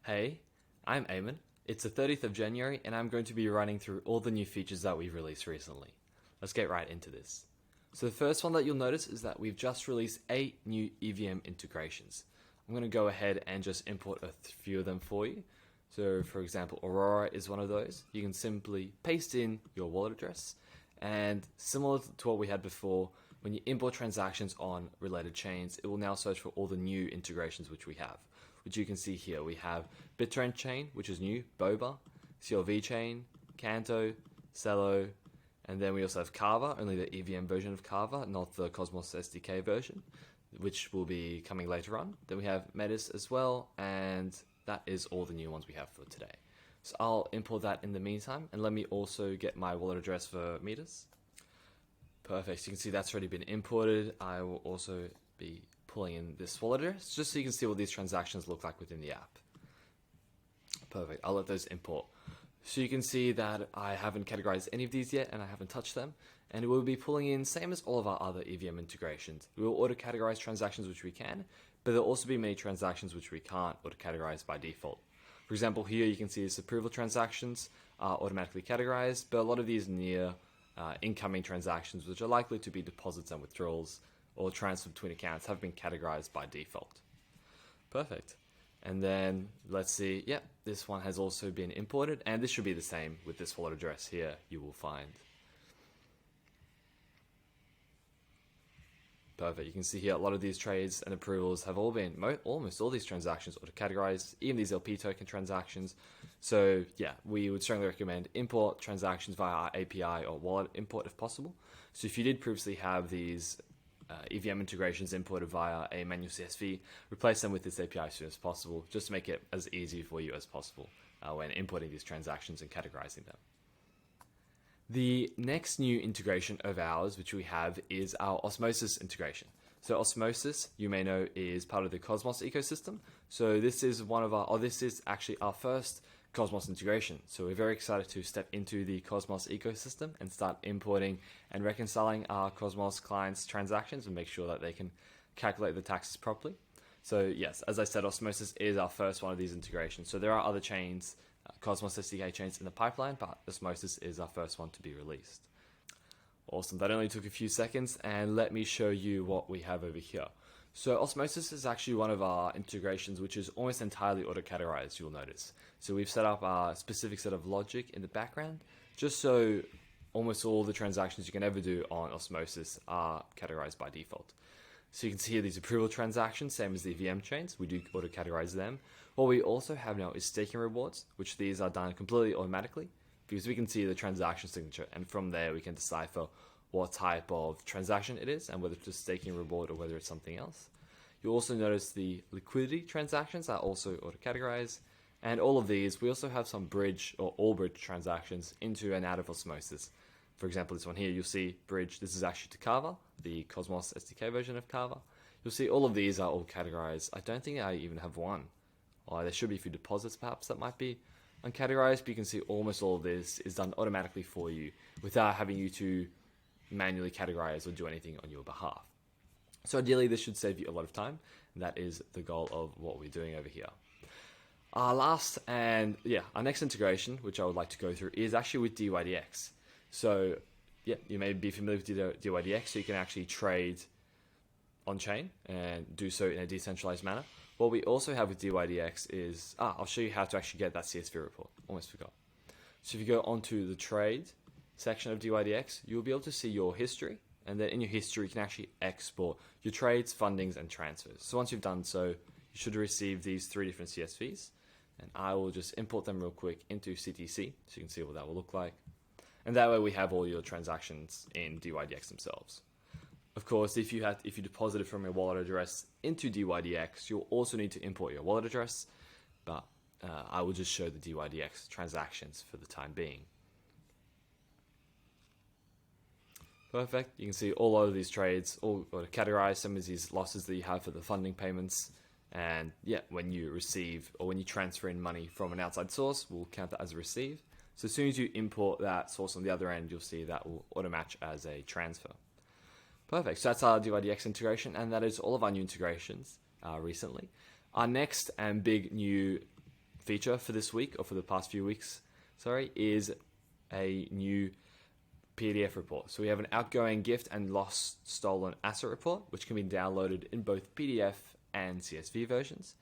Hey, I'm Eamon. It's the 30th of January and I'm going to be running through all the new features that we've released recently. Let's get right into this. So the first one that you'll notice is that we've just released 8 new EVM integrations. I'm going to go ahead and just import a few of them for you. So for example, Aurora is one of those. You can simply paste in your wallet address, and similar to what we had before, when you import transactions on related chains, it will now search for all the new integrations which we have, which you can see here. We have BitTorrent chain, which is new, Boba, CLV chain, Canto, Celo, and then we also have Carver, only the EVM version of Carver, not the Cosmos SDK version, which will be coming later on. Then we have Metis as well, and that is all the new ones we have for today. So I'll import that in the meantime, and let me also get my wallet address for Metis. Perfect, so you can see that's already been imported. I will also be pulling in this wallet address, just so you can see what these transactions look like within the app. Perfect, I'll let those import. So you can see that I haven't categorized any of these yet, and I haven't touched them. And we'll be pulling in, same as all of our other EVM integrations. We will auto-categorize transactions which we can, but there'll also be many transactions which we can't auto-categorize by default. For example, here you can see this approval transactions are automatically categorized, but a lot of these near incoming transactions, which are likely to be deposits and withdrawals or transfer between accounts, have been categorized by default. Perfect. And then let's see, yep, this one has also been imported, and this should be the same with this wallet address here you will find. Perfect, you can see here a lot of these trades and approvals have all been, almost all these transactions auto-categorized, even these LP token transactions. So yeah, we would strongly recommend import transactions via our API or wallet import if possible. So if you did previously have these EVM integrations imported via a manual CSV, replace them with this API as soon as possible, just to make it as easy for you as possible when importing these transactions and categorizing them. The next new integration of ours, which we have, is our Osmosis integration. So Osmosis, you may know, is part of the Cosmos ecosystem. So this is this is actually our first Cosmos integration. So we're very excited to step into the Cosmos ecosystem and start importing and reconciling our Cosmos clients' transactions and make sure that they can calculate the taxes properly. So yes, as I said, Osmosis is our first one of these integrations. So there are other chains, Cosmos SDK chains in the pipeline, but Osmosis is our first one to be released. Awesome, that only took a few seconds, and let me show you what we have over here. So Osmosis is actually one of our integrations which is almost entirely auto-categorized, you'll notice. So we've set up a specific set of logic in the background, just so almost all the transactions you can ever do on Osmosis are categorized by default. So you can see here these approval transactions, same as the EVM chains, we do auto-categorize them. What we also have now is staking rewards, which these are done completely automatically, because we can see the transaction signature, and from there we can decipher what type of transaction it is, and whether it's a staking reward or whether it's something else. You'll also notice the liquidity transactions are also auto-categorized, and all of these, we also have some bridge or all bridge transactions into and out of Osmosis. For example, this one here, you'll see bridge, this is actually to Carver, the Cosmos SDK version of Carver. You'll see all of these are all categorized. I don't think I even have one. There should be a few deposits perhaps that might be uncategorized, but you can see almost all of this is done automatically for you without having you to manually categorize or do anything on your behalf. So ideally this should save you a lot of time, and that is the goal of what we're doing over here. Our next integration, which I would like to go through, is actually with dYdX. So yeah, you may be familiar with dYdX, so you can actually trade on-chain and do so in a decentralized manner. What we also have with dYdX is, I'll show you how to actually get that CSV report, almost forgot. So if you go onto the trade section of dYdX, you'll be able to see your history, and then in your history you can actually export your trades, fundings, and transfers. So once you've done so, you should receive these 3 different CSVs, and I will just import them real quick into CTC so you can see what that will look like. And that way we have all your transactions in dYdX themselves. Of course, if you deposited from your wallet address into dYdX, you'll also need to import your wallet address, but I will just show the dYdX transactions for the time being. Perfect, you can see all of these trades, all categorized, some of these losses that you have for the funding payments, and yeah, when you receive or when you transfer in money from an outside source, we'll count that as a receive. So as soon as you import that source on the other end, you'll see that will auto-match as a transfer. Perfect, so that's our dYdX integration, and that is all of our new integrations recently. Our next and big new feature for this week, or for the past few weeks, sorry, is a new PDF report. So we have an outgoing gift and lost stolen asset report, which can be downloaded in both PDF and CSV versions.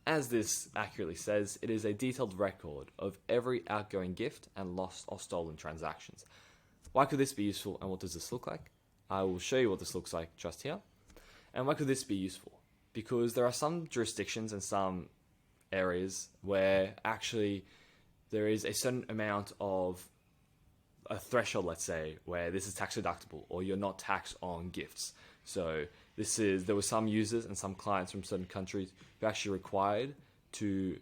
As this accurately says, it is a detailed record of every outgoing gift and lost or stolen transactions. Why could this be useful, and what does this look like? I will show you what this looks like just here. And why could this be useful? Because there are some jurisdictions and some areas where actually there is a certain amount of a threshold, let's say, where this is tax deductible, or you're not taxed on gifts. So there were some users and some clients from certain countries who actually who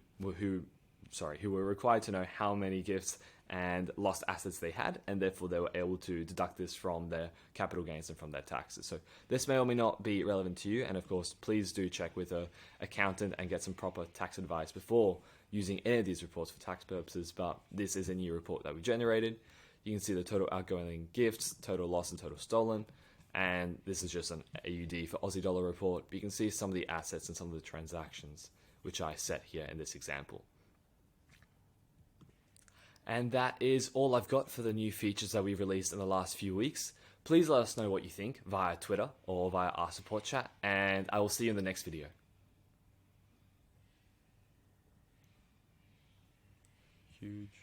were required to know how many gifts and lost assets they had, and therefore they were able to deduct this from their capital gains and from their taxes. So this may or may not be relevant to you, and of course, please do check with an accountant and get some proper tax advice before using any of these reports for tax purposes. But this is a new report that we generated. You can see the total outgoing gifts, total lost, and total stolen. And this is just an AUD for Aussie dollar report. But you can see some of the assets and some of the transactions, which I set here in this example. And that is all I've got for the new features that we've released in the last few weeks. Please let us know what you think via Twitter or via our support chat, and I will see you in the next video. Huge.